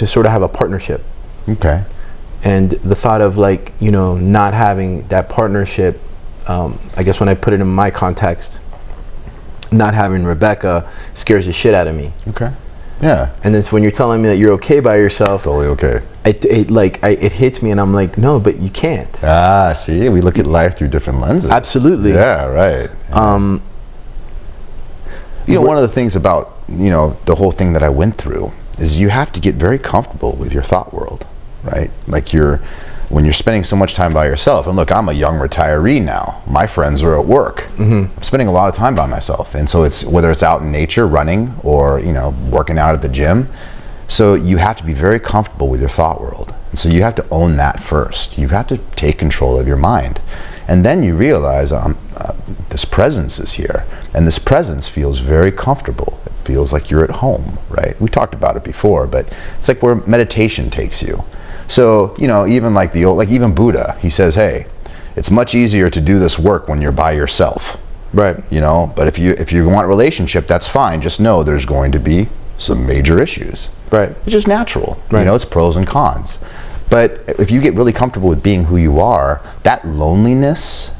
sort of have a partnership. Okay. And the thought of like, you know, not having that partnership, I guess when I put it in my context, not having Rebecca scares the shit out of me. Okay. Yeah. And then when you're telling me that you're okay by yourself, totally okay. It hits me, and I'm like, no, but you can't. Ah, see, we look at life through different lenses. Absolutely. Yeah, right. Yeah. You know, one of the things about, you know, the whole thing that I went through is you have to get very comfortable with your thought world, right? Like when you're spending so much time by yourself, and look, I'm a young retiree now. My friends are at work. I'm spending a lot of time by myself. And so it's, whether it's out in nature, running, or, you know, working out at the gym. So you have to be very comfortable with your thought world. And so you have to own that first. You have to take control of your mind. And then you realize this presence is here. And this presence feels very comfortable. It feels like you're at home, right? We talked about it before, but it's like where meditation takes you. So, you know, even like even Buddha, he says, hey, It's much easier to do this work when you're by yourself. Right. You know, but if you want relationship, that's fine. Just know there's going to be some major issues. Right. It's just natural. Right. You know, it's pros and cons. But if you get really comfortable with being who you are, that loneliness,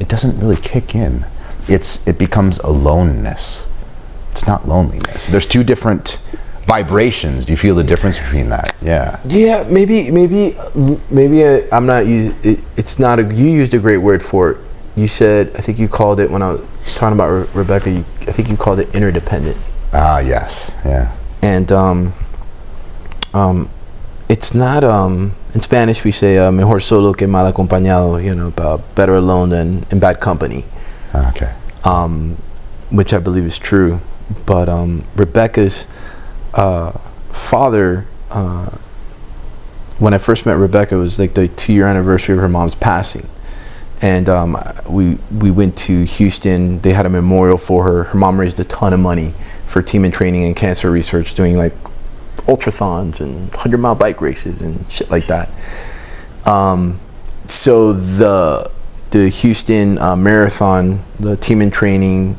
it doesn't really kick in. It becomes aloneness. It's not loneliness. There's two different vibrations. Do you feel the difference between that? Yeah. Yeah, maybe I'm not using it's not a, you used a great word for it. You said, I think you called it, when I was talking about Rebecca, I think you called it interdependent. Ah, yes. Yeah. And it's not in Spanish we say mejor solo que mal acompañado, you know, about better alone than in bad company. Okay. Which I believe is true. But Rebecca's father, when I first met Rebecca, it was like the 2-year anniversary of her mom's passing. And we went to Houston. They had a memorial for her. Her mom raised a ton of money for team in training and cancer research, doing like ultrathons and 100-mile bike races and shit like that. So the Houston marathon, the team in training,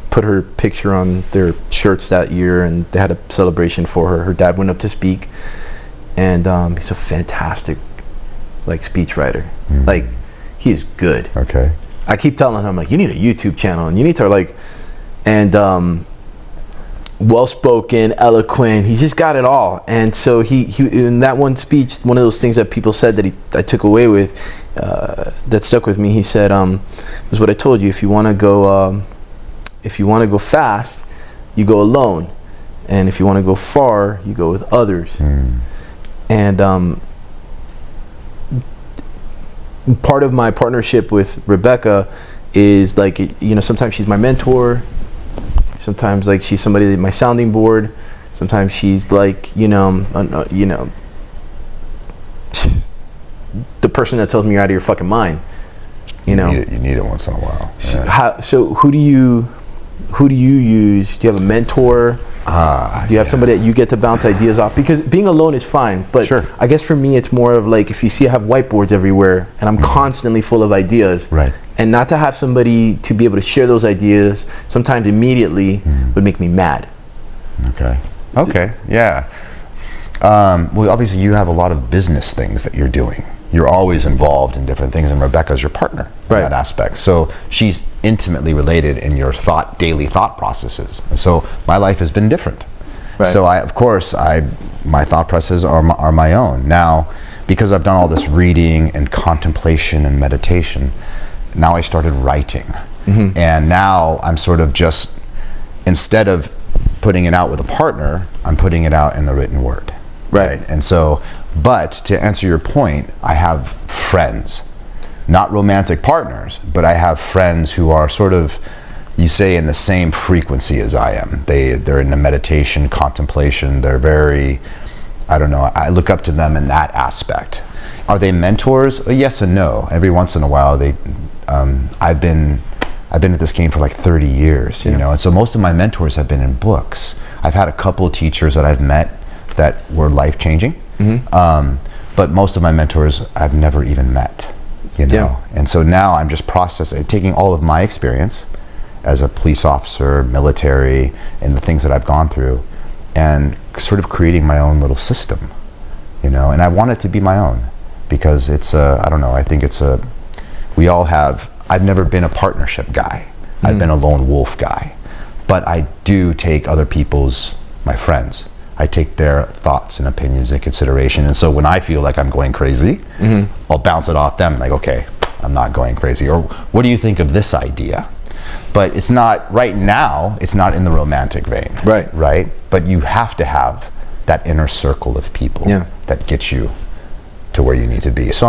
put her picture on their shirts that year, and they had a celebration for her. Her dad went up to speak, and he's a fantastic speech writer. Like, he's good. Okay. I keep telling him, like, you need a YouTube channel, and you need to and well-spoken, eloquent. He's just got it all. And so he in that one speech, one of those things that people said that I took away with, that stuck with me. He said, was what I told you. If you want to go fast, you go alone, and if you want to go far, you go with others. And part of my partnership with Rebecca is sometimes she's my mentor, sometimes she's somebody my sounding board, sometimes she's the person that tells me you're out of your fucking mind. You need it once in a while. Yeah. So who do you use? Do you have a mentor? Do you have somebody that you get to bounce ideas off? Because being alone is fine, but sure. I guess for me it's more of if you see I have whiteboards everywhere and I'm constantly full of ideas, right? And not to have somebody to be able to share those ideas sometimes immediately would make me mad. Okay, yeah. Well, obviously you have a lot of business things that you're doing. You're always involved in different things, and Rebecca's your partner in that aspect. So she's intimately related in your daily thought processes. So my life has been different. Right. So my thought processes are my own. Now, because I've done all this reading and contemplation and meditation, now I started writing. And now I'm sort of just, instead of putting it out with a partner, I'm putting it out in the written word. Right. And so, but to answer your point, I have friends, not romantic partners, but I have friends who are sort of, you say, in the same frequency as I am. They're in the meditation, contemplation. They're very, I don't know, I look up to them in that aspect. Are they mentors? Yes and no. Every once in a while, I've been at this game for 30 years, you know, and so most of my mentors have been in books. I've had a couple of teachers that I've met that were life-changing, but most of my mentors I've never even met, you know. And so now I'm just taking all of my experience as a police officer, military, and the things that I've gone through, and sort of creating my own little system, you know. And I want it to be my own, because it's I don't know, I think I've never been a partnership guy. I've been a lone wolf guy, but I do take my friends, I take their thoughts and opinions into consideration. And so when I feel like I'm going crazy, I'll bounce it off them, okay, I'm not going crazy. Or what do you think of this idea? But it's not, right now, it's not in the romantic vein. Right? But you have to have that inner circle of people that get you to where you need to be. So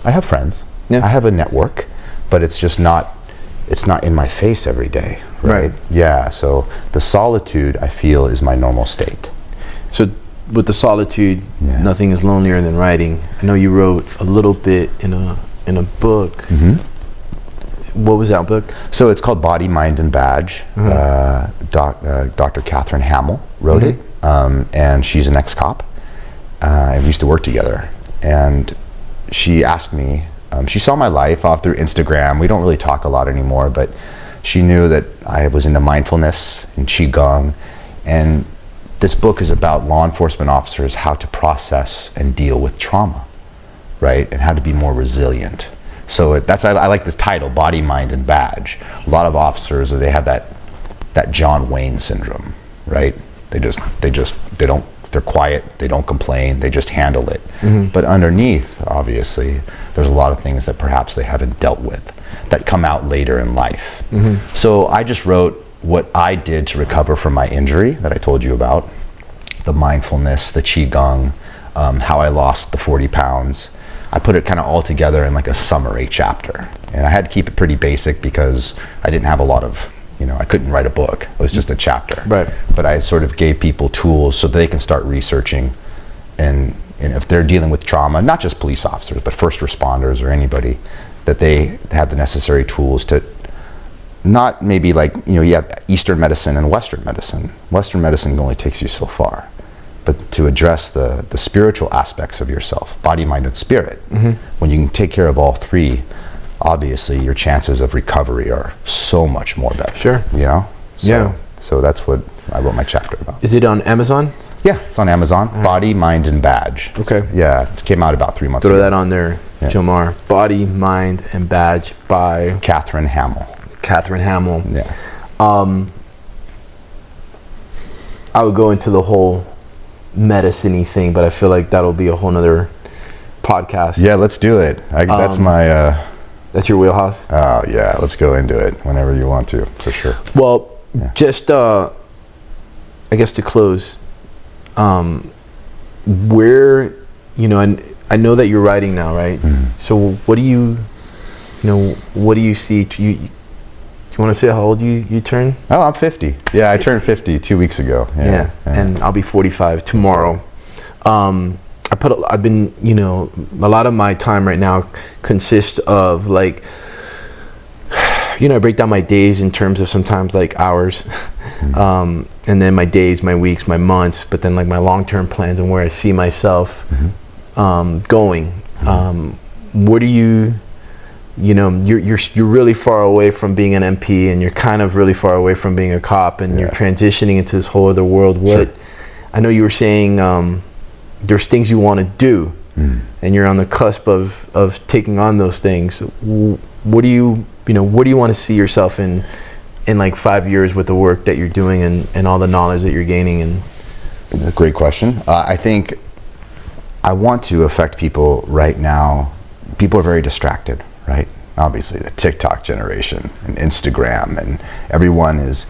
I have friends. I have a network, but it's just not in my face every day. Right? Yeah, so the solitude, I feel, is my normal state. So with the solitude, nothing is lonelier than writing. I know you wrote a little bit in a book. What was that book? So it's called Body, Mind, and Badge. Dr. Catherine Hamill wrote it, and she's an ex-cop, and we used to work together. And she asked me She saw my life off through Instagram. We don't really talk a lot anymore, but she knew that I was into mindfulness and Qigong. And this book is about law enforcement officers, how to process and deal with trauma, right? And how to be more resilient. So I like this title, Body, Mind, and Badge. A lot of officers, they have that John Wayne syndrome, right? They're quiet, they don't complain, they just handle it. But underneath, obviously, there's a lot of things that perhaps they haven't dealt with that come out later in life. So I just wrote what I did to recover from my injury that I told you about, the mindfulness, the Qigong, how I lost the 40 pounds. I put it kind of all together in like a summary chapter. And I had to keep it pretty basic because I didn't have a lot of, I couldn't write a book. It was just a chapter. Right. But I sort of gave people tools so they can start researching, and if they're dealing with trauma, not just police officers, but first responders or anybody, that they have the necessary tools to not maybe like, you have Eastern medicine and Western medicine. Western medicine only takes you so far. But to address the spiritual aspects of yourself, body, mind, and spirit, when you can take care of all three, obviously your chances of recovery are so much more better. Sure. So that's what I wrote my chapter about. Is it on Amazon? Yeah, it's on Amazon. Body, Mind, and Badge. Okay. Yeah, it came out about 3 months ago. Throw that on there, Jomar. Body, Mind, and Badge by Catherine Hamill. Yeah. Yeah. I would go into the whole medicine-y thing, but I feel like that'll be a whole nother podcast. Yeah, let's do it. That's my... That's your wheelhouse? Oh, yeah. Let's go into it whenever you want to, for sure. Well, just, I guess to close, where, and I know that you're writing now, right? So what do you see? Do you want to say how old you turn? Oh, I'm 50. Yeah, I turned 50 2 weeks ago. Yeah. And I'll be 45 tomorrow. I've been, a lot of my time right now consists of like, I break down my days in terms of sometimes like hours, and then my days, my weeks, my months, but then like my long-term plans and where I see myself going. What do you, you're really far away from being an MP, and you're kind of really far away from being a cop, and you're transitioning into this whole other world. I know you were saying there's things you want to do, and you're on the cusp of taking on those things. What do you want to see yourself in like 5 years with the work that you're doing and all the knowledge that you're gaining? And great question. I think I want to affect people right now. People are very distracted, right? Obviously, the TikTok generation and Instagram, and everyone is.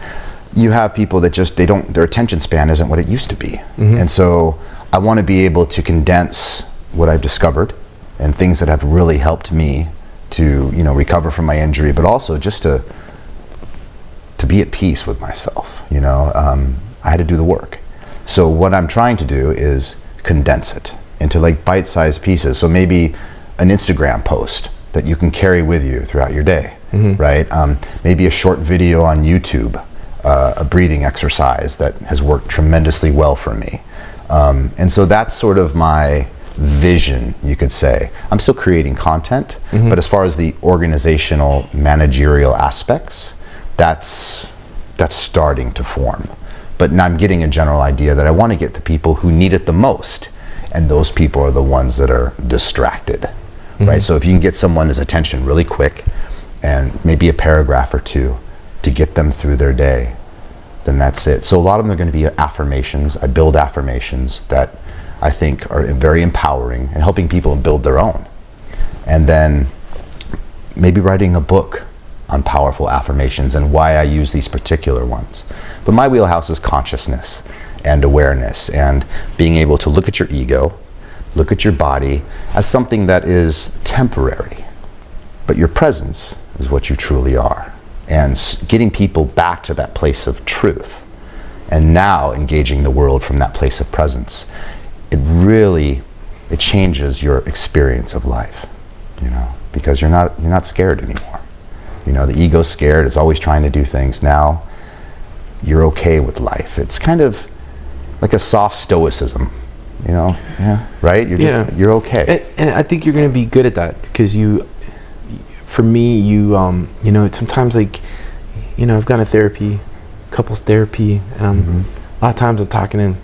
You have people that just their attention span isn't what it used to be, and so I want to be able to condense what I've discovered and things that have really helped me to recover from my injury, but also just to be at peace with myself. I had to do the work. So what I'm trying to do is condense it into like bite-sized pieces. So maybe an Instagram post that you can carry with you throughout your day, right? Maybe a short video on YouTube, a breathing exercise that has worked tremendously well for me. And so that's sort of my vision, you could say. I'm still creating content, but as far as the organizational, managerial aspects, that's starting to form. But now I'm getting a general idea that I want to get the people who need it the most, and those people are the ones that are distracted, right? So if you can get someone's attention really quick, and maybe a paragraph or two to get them through their day, then that's it. So a lot of them are going to be affirmations. I build affirmations that I think are very empowering and helping people build their own. And then maybe writing a book on powerful affirmations and why I use these particular ones. But my wheelhouse is consciousness and awareness, and being able to look at your ego, look at your body as something that is temporary, but your presence is what you truly are. And getting people back to that place of truth, and now engaging the world from that place of presence, it changes your experience of life, because you're not scared anymore. The ego's scared, it's always trying to do things. Now you're okay with life. It's kind of like a soft stoicism, you know, right? You're okay. And I think you're going to be good at that because for me, you know, it's sometimes like, you know, I've gone to therapy, couples therapy, and a lot of times I'm talking to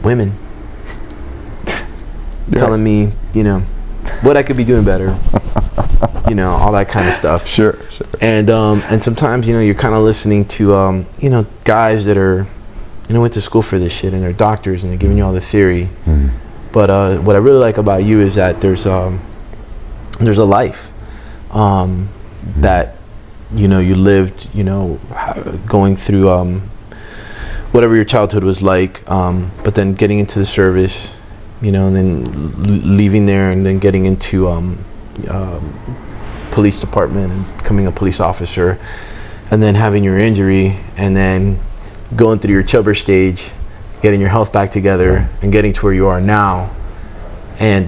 women telling me, you know, what I could be doing better, you know, all that kind of stuff. Sure. And sometimes, you know, you're kind of listening to, you know, guys that are, you know, went to school for this shit and they're doctors and they're giving you all the theory. But what I really like about you is that there's a life that, you know, you lived, you know, going through whatever your childhood was like, but then getting into the service, you know, and then leaving there and then getting into police department and becoming a police officer, and then having your injury and then going through your chubber stage, getting your health back together and getting to where you are now, and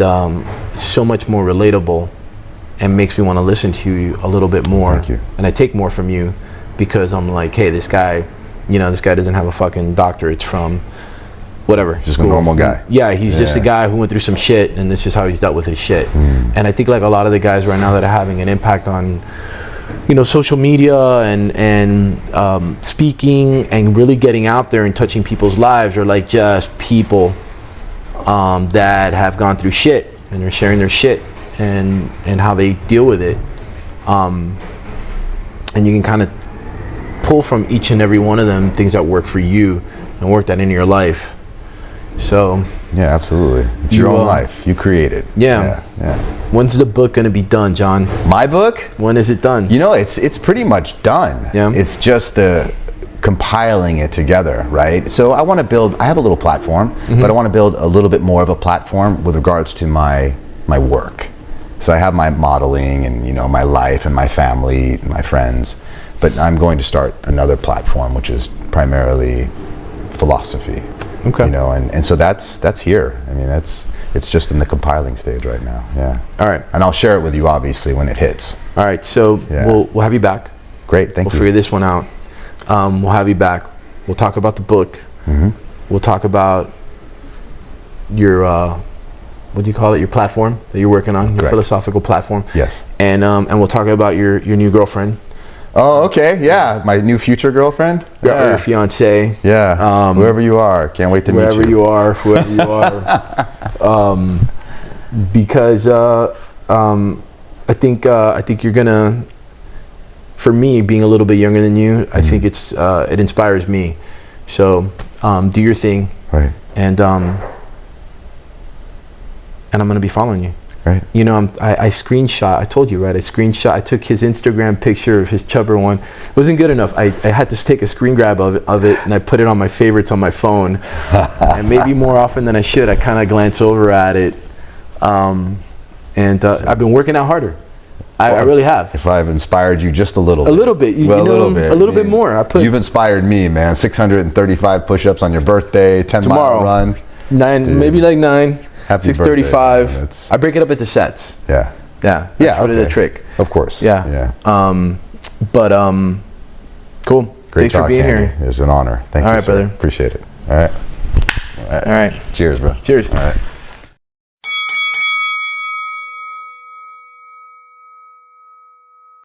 so much more relatable and makes me want to listen to you a little bit more. Thank you. And I take more from you because I'm like, hey, this guy, you know, this guy doesn't have a fucking doctorate from whatever. Just a normal guy. Yeah, he's just a guy who went through some shit, and this is how he's dealt with his shit. And I think like a lot of the guys right now that are having an impact on, you know, social media and speaking and really getting out there and touching people's lives are like just people that have gone through shit and they're sharing their shit and how they deal with it. And you can kind of pull from each and every one of them things that work for you and work that into your life. So yeah, absolutely. It's your own life. You create it. Yeah. When's the book going to be done, John? My book? When is it done? You know, it's pretty much done. Yeah. It's just the compiling it together, right? So I have a little platform, but I want to build a little bit more of a platform with regards to my work. So I have my modeling and, you know, my life and my family, and my friends, but I'm going to start another platform, which is primarily philosophy. Okay. You know, and so that's here. I mean, it's just in the compiling stage right now. Yeah. All right. And I'll share it with you obviously when it hits. All right. So we'll have you back. Great. Thank you. We'll figure this one out. We'll have you back. We'll talk about the book. We'll talk about your what do you call it? Your platform that you're working on, your philosophical platform. Yes. And we'll talk about your new girlfriend. Oh, okay. Yeah, my new future girlfriend. Yeah. Or your fiance. Yeah. Whoever you are, can't wait to meet you. Whoever you are. Because I think you're gonna. For me, being a little bit younger than you, I think it inspires me. So do your thing. Right. And I'm gonna be following you. Right. You know, I screenshot. I told you, right? I took his Instagram picture of his chubber one. It wasn't good enough. I had to take a screen grab of it, and I put it on my favorites on my phone. And maybe more often than I should, I kind of glance over at it. And I've been working out harder. I really have. If I've inspired you just a little bit. A little bit. A little bit more. You've inspired me, man. 635 push-ups on your birthday, 10-mile run. 9, dude. Maybe like 9. Happy 635. Birthday, I break it up into sets. Yeah. That's really the trick. Of course. Yeah. Cool. Great Thanks for being here. It's an honor. Thank you, All right, brother. Appreciate it. All right. All right. Cheers, bro. Cheers. All right.